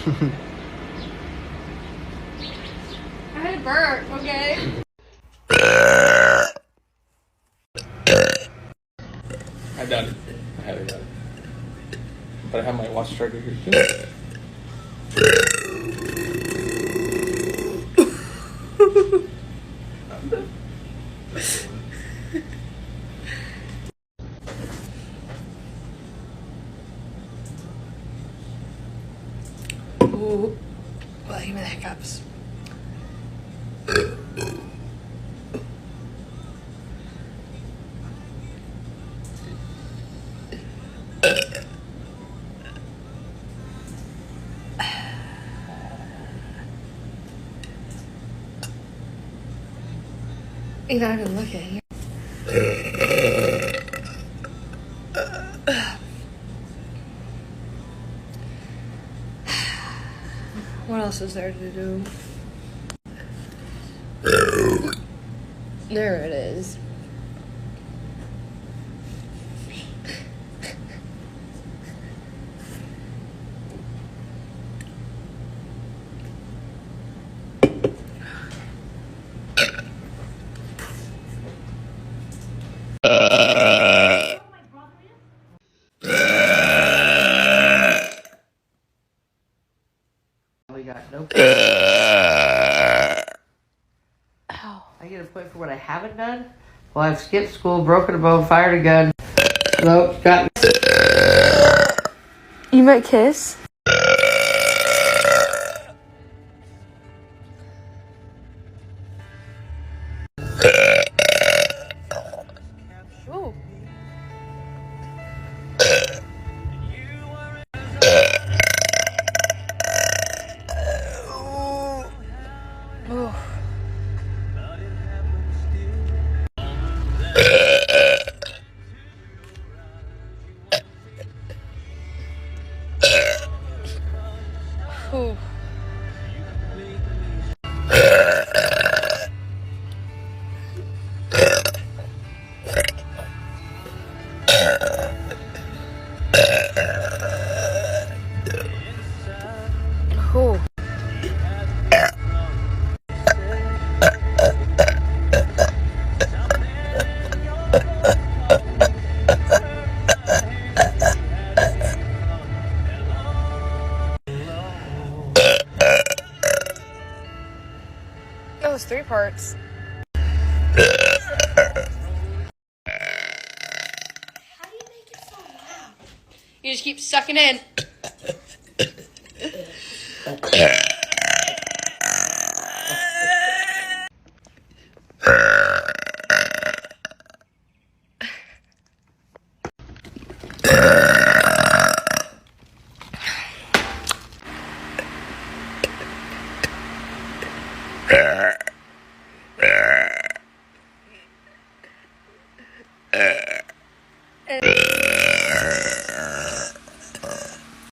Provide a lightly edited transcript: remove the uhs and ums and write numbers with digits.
I had a burp, okay? I done it. I had it done. But I have my watch charger here too. Ooh. Well, give me the hiccups. You're not even looking. What else is there to do? There it is. We got no. Ow. I get a point for what I haven't done. Well, I've skipped school, broken a bone, fired a gun. Nope, got. You might kiss. Ooh. Ooh. Ooh. Ooh. That was 3 parts. How do you make it so loud? You just keep sucking in.